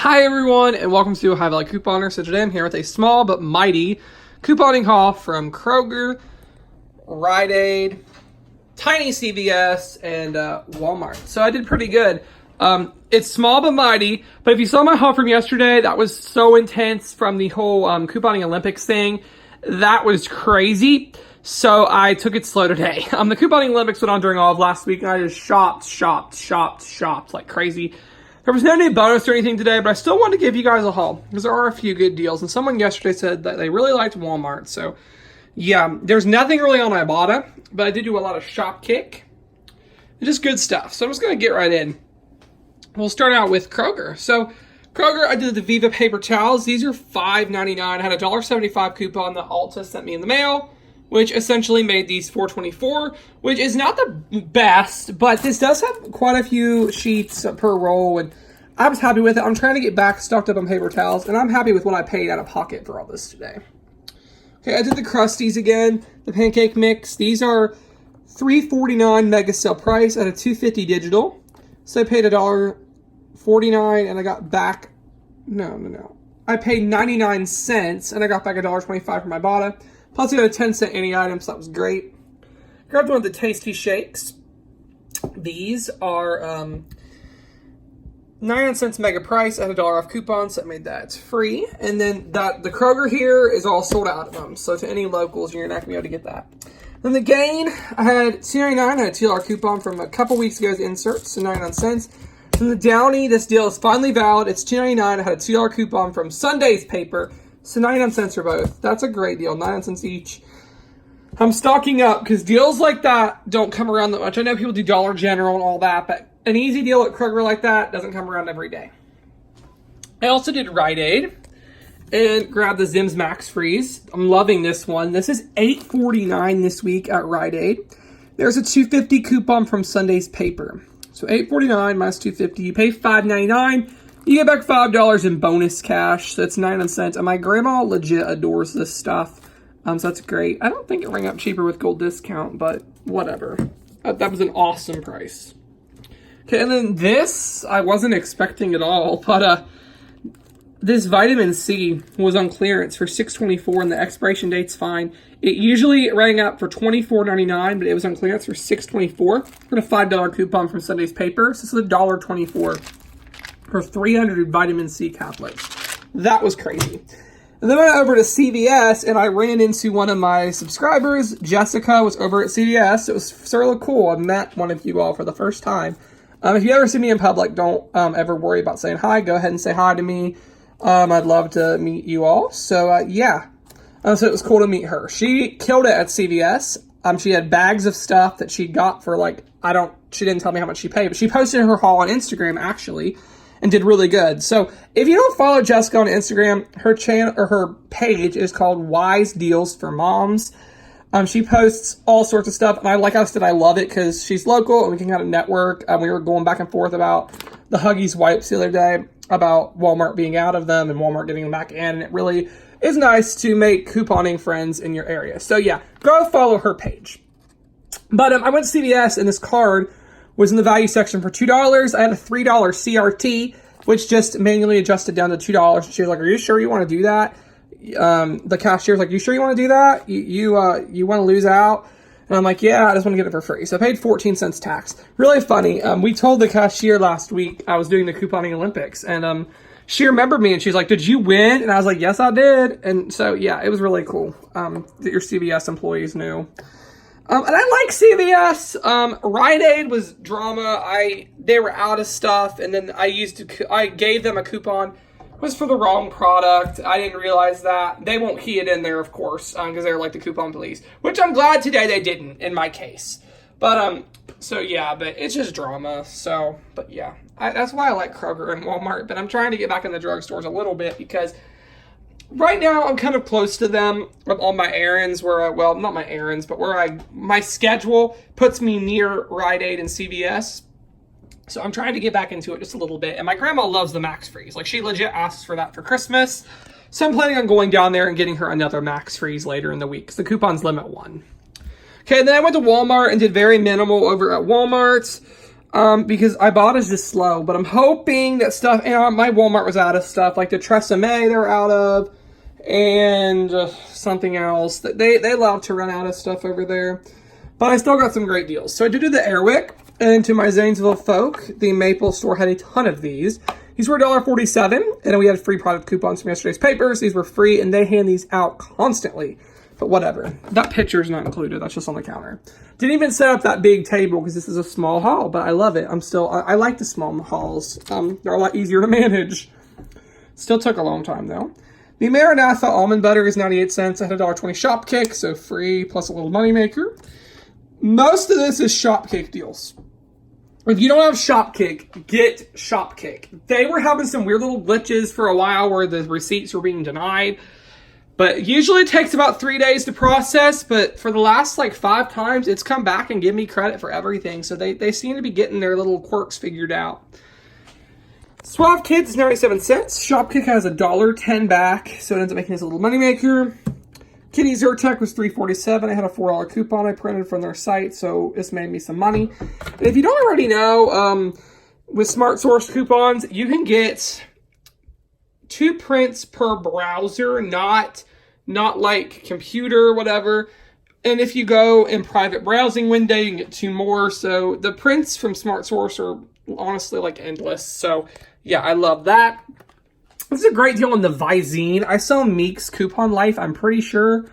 Hi everyone, and welcome to High Value Couponer. So today I'm here with a small but mighty couponing haul from Kroger, Rite Aid, tiny CVS, and Walmart. So I did pretty good. It's small but mighty, but if you saw my haul from yesterday, that was so intense from the whole couponing Olympics thing. That was crazy. So I took it slow today. The couponing Olympics went on during all of last week, and I just shopped like crazy. There was no new bonus or anything today, but I still wanted to give you guys a haul because there are a few good deals. And someone yesterday said that they really liked Walmart. So yeah, there's nothing really on Ibotta, but I did do a lot of Shopkick. Just good stuff. So I'm just going to get right in. We'll start out with Kroger. So Kroger, I did the Viva paper towels. These are $5.99. I had a $1.75 coupon that Ulta sent me in the mail, which essentially made these $4.24, which is not the best, but this does have quite a few sheets per roll, and I was happy with it. I'm trying to get back stocked up on paper towels, and I'm happy with what I paid out of pocket for all this today. Okay, I did the Krusties again, the pancake mix. These are $3.49 mega sale price at a $2.50 digital. So I paid $1.49, and I got back, I paid 99 cents, and I got back $1.25 from Ibotta. Plus, I got a 10-cent any item, so that was great. Grabbed one of the Tasty Shakes. These are 99 cents mega price at $1 off coupon, so I made that free. And then the Kroger here is all sold out of them, so to any locals, you're not going to be able to get that. Then the Gain, I had $2.99. I had a $2 coupon from a couple weeks ago's inserts, so 99 cents. Then the Downy, this deal is finally valid. It's $2.99. I had a $2 coupon from Sunday's paper. So 99 cents for both. That's a great deal, 99 cents each. I'm stocking up because deals like that don't come around that much. I know people do Dollar General and all that, but an easy deal at Kroger like that doesn't come around every day. I also did Rite Aid and grabbed the Zim's Max Freeze. I'm loving this one. This is $8.49 this week at Rite Aid. There's a $2.50 coupon from Sunday's paper. So $8.49 minus $2.50. You pay $5.99. You get back $5 in bonus cash, so it's 99 cents. And my grandma legit adores this stuff, so that's great. I don't think it rang up cheaper with gold discount, but whatever. That was an awesome price. Okay, and then this, I wasn't expecting at all, but this vitamin C was on clearance for $6.24, and the expiration date's fine. It usually rang up for $24.99, but it was on clearance for $6.24. Got a $5 coupon from Sunday's paper, so this is $1.24. For 300 vitamin C caplets. That was crazy. And then I went over to CVS and I ran into one of my subscribers. Jessica was over at CVS. It was sort of cool. I met one of you all for the first time. If you ever see me in public, don't ever worry about saying hi. Go ahead and say hi to me. I'd love to meet you all. So yeah. So it was cool to meet her. She killed it at CVS. She had bags of stuff that she got for she didn't tell me how much she paid, but she posted her haul on Instagram actually. And did really good. So if you don't follow Jessica on Instagram, her channel or her page is called Wise Deals for Moms. She posts all sorts of stuff, and like I said, I love it because she's local and we can kind of network. We were going back and forth about the Huggies wipes the other day, about Walmart being out of them and Walmart getting them back in, and it really is nice to make couponing friends in your area. So yeah, go follow her page. But I went to CVS and this card was in the value section for $2. I had a $3 CRT, which just manually adjusted down to $2. She was like, "Are you sure you want to do that?" The cashier was like, "You sure you want to do that? You want to lose out?" And I'm like, "Yeah, I just want to get it for free." So I paid 14 cents tax. Really funny. We told the cashier last week I was doing the couponing Olympics, and she remembered me, and she's like, "Did you win?" And I was like, "Yes, I did." And so yeah, it was really cool that your CVS employees knew. And I like CVS. Rite Aid was drama. They were out of stuff, and then I gave them a coupon. It was for the wrong product. I didn't realize that. They won't key it in there, of course, because they're like the coupon police, which I'm glad today they didn't in my case. But so yeah, but it's just drama. So, but yeah, that's why I like Kroger and Walmart. But I'm trying to get back in the drugstores a little bit because right now, I'm kind of close to them on my errands not my errands, but my schedule puts me near Rite Aid and CVS. So I'm trying to get back into it just a little bit. And my grandma loves the Max Freeze. Like, she legit asks for that for Christmas. So I'm planning on going down there and getting her another Max Freeze later in the week because the coupons limit one. Okay, and then I went to Walmart and did very minimal over at Walmart. because Ibotta is just slow. But I'm hoping that stuff, and my Walmart was out of stuff, like the Tresemme they're out of, and something else. That they love to run out of stuff over there. But I still got some great deals. So I did do the Airwick, and to my Zanesville folk, the Maple store had a ton of these. These were $1.47, and then we had free product coupons from yesterday's papers. These were free, and they hand these out constantly. But whatever. That picture is not included. That's just on the counter. Didn't even set up that big table because this is a small haul, but I love it. I like the small hauls. They're a lot easier to manage. Still took a long time, though. The Maranatha almond butter is 98 cents. I had a $1.20 Shopkick, so free plus a little moneymaker. Most of this is Shopkick deals. If you don't have Shopkick, get Shopkick. They were having some weird little glitches for a while where the receipts were being denied. But usually it takes about 3 days to process. But for the last 5 times, it's come back and give me credit for everything. So they seem to be getting their little quirks figured out. Suave Kids is 97 cents. Shopkick has a $1.10 back. So it ends up making us a little moneymaker. Kitty Zyrtec was $3.47. I had a $4 coupon I printed from their site, so this made me some money. And if you don't already know, with Smart Source coupons, you can get 2 prints per browser, not like computer or whatever. And if you go in private browsing window, you can get 2 more. So the prints from Smart Source are honestly endless. So yeah, I love that. This is a great deal on the Visine. I saw Meek's Coupon Life. I'm pretty sure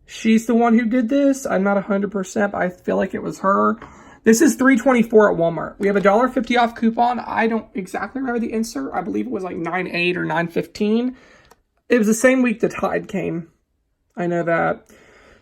she's the one who did this. I'm not 100%, but I feel like it was her. This is $3.24 at Walmart. We have a $1.50 off coupon. I don't exactly remember the insert. I believe it was $9.8 or $9.15. It was the same week the Tide came. I know that.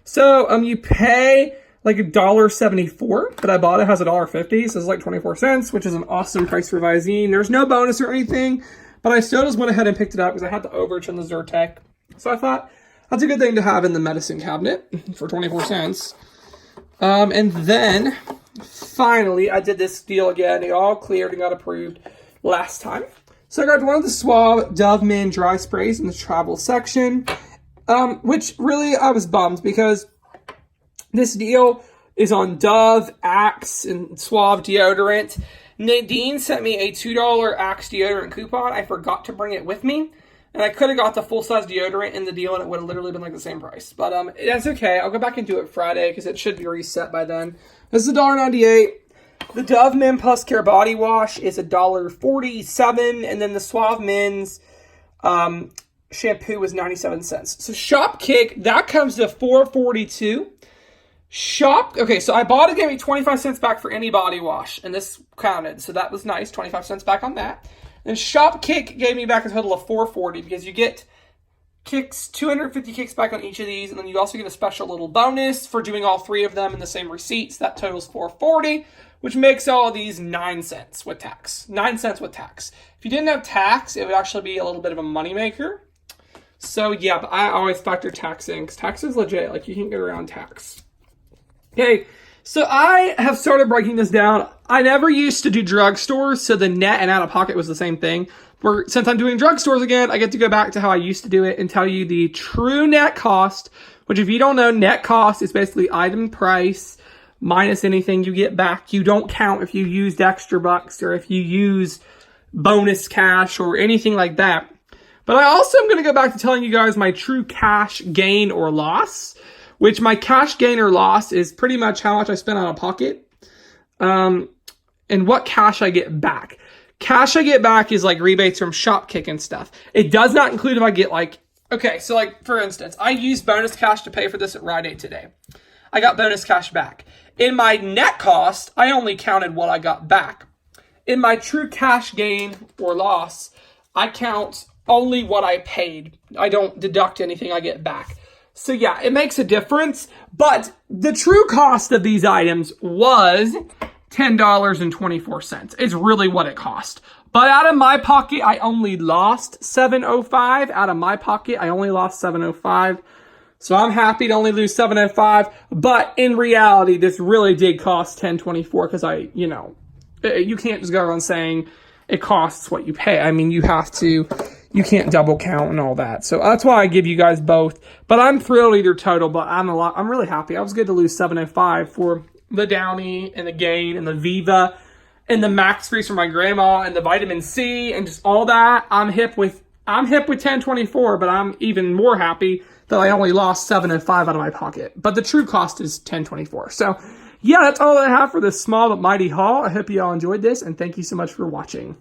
So you pay $1.74, but Ibotta has $1.50, so it's 24 cents, which is an awesome price for Visine. There's no bonus or anything. But I still just went ahead and picked it up because I had the overage on the Zyrtec. So I thought that's a good thing to have in the medicine cabinet for 24 cents. And then, finally, I did this deal again. It all cleared and got approved last time. So I got one of the Suave Dove Men dry sprays in the travel section. Which really, I was bummed because this deal is on Dove, Axe, and Suave deodorant. Nadine sent me a $2 Axe deodorant coupon. I forgot to bring it with me. And I could have got the full-size deodorant in the deal, and it would have literally been the same price. But that's okay. I'll go back and do it Friday, because it should be reset by then. This is $1.98. The Dove Men Plus Care Body Wash is $1.47. And then the Suave Men's shampoo was 97 cents. So Shopkick, that comes to $4.42. Okay, so Ibotta gave me 25 cents back for any body wash, and this counted, so that was nice, 25 cents back on that. And Shopkick gave me back a total of $4.40 because you get kicks, 250 kicks back on each of these, and then you also get a special little bonus for doing all 3 of them in the same receipts. That totals $4.40, which makes all of these 9 cents with tax. 9 cents with tax. If you didn't have tax, it would actually be a little bit of a moneymaker. So yeah, but I always factor tax in because tax is legit. You can't get around tax. Okay, so I have started breaking this down. I never used to do drugstores, so the net and out-of-pocket was the same thing. Since I'm doing drugstores again, I get to go back to how I used to do it and tell you the true net cost, which if you don't know, net cost is basically item price minus anything you get back. You don't count if you used extra bucks or if you use bonus cash or anything like that. But I also am going to go back to telling you guys my true cash gain or loss, which my cash gain or loss is pretty much how much I spent out of pocket, and what cash I get back. Cash I get back is rebates from Shopkick and stuff. It does not include if I get okay, so for instance, I used bonus cash to pay for this at Rite Aid today. I got bonus cash back. In my net cost, I only counted what I got back. In my true cash gain or loss, I count only what I paid. I don't deduct anything I get back. So yeah, it makes a difference, but the true cost of these items was $10.24. It's really what it cost. But out of my pocket, I only lost $7.05. Out of my pocket, I only lost $7.05. So I'm happy to only lose $7.05. But in reality, this really did cost $10.24 because you can't just go around saying it costs what you pay. I mean, you can't double count and all that. So that's why I give you guys both. But I'm thrilled either total, but I'm really happy. I was good to lose $7.05 for the Downy and the Gain and the Viva and the Max Freeze for my grandma, and the vitamin C, and just all that. I'm hip with 1024, but I'm even more happy that I only lost $7.05 out of my pocket. But the true cost is 1024. So yeah, that's all I have for this small but mighty haul. I hope you all enjoyed this, and thank you so much for watching.